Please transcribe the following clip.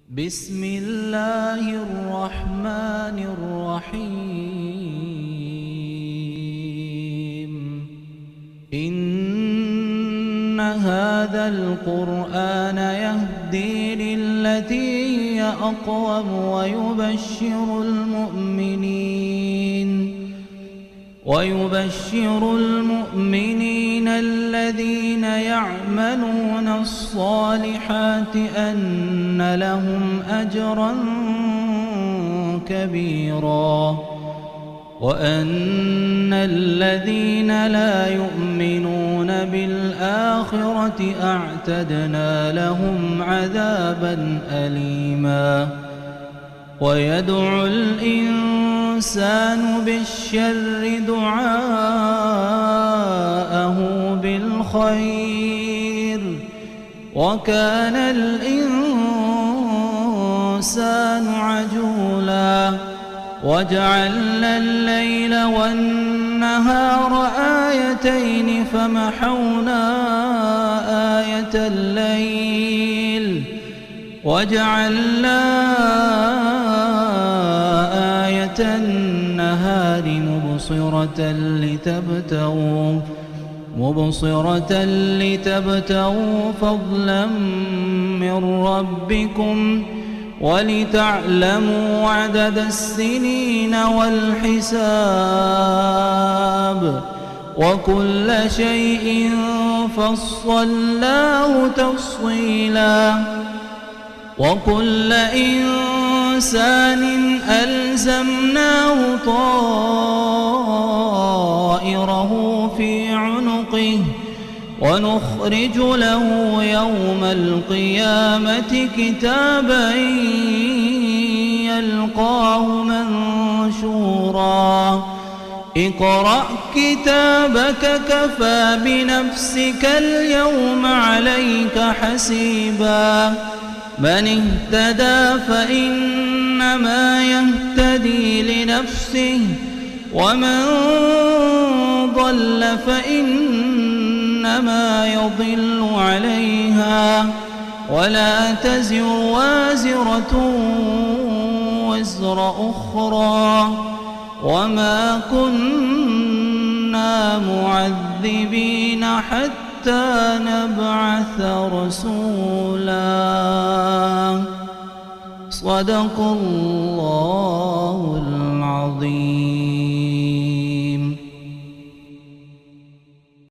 بسم الله الرحمن الرحيم إن هذا القرآن يهدي للتي هي أقوم ويبشر المؤمنين الذين يعملون الصالحات أن لهم أجرا كبيرا وأن الذين لا يؤمنون بالآخرة أعتدنا لهم عذابا أليما ويدعو الإنسان بالشر دعاءه بالخير وكان الإنسان عجولا وجعلنا الليل والنهار آيتين فمحونا آية الليل وجعلنا آية النهار مبصرة لتبتغوا فضلا من ربكم ولتعلموا عدد السنين والحساب وكل شيء فصلناه تفصيلا وكل إنسان ألزمناه طائره في عنقه ونخرج له يوم القيامة كتابا يلقاه منشورا اقرأ كتابك كفى بنفسك اليوم عليك حسيبا من اهتدى فإنما يهتدي لنفسه ومن ضل فإنما يضل عليها ولا تزر وازرة وزر أخرى وما كنا معذبين حتى نبعث رسولا صدق الله العظيم.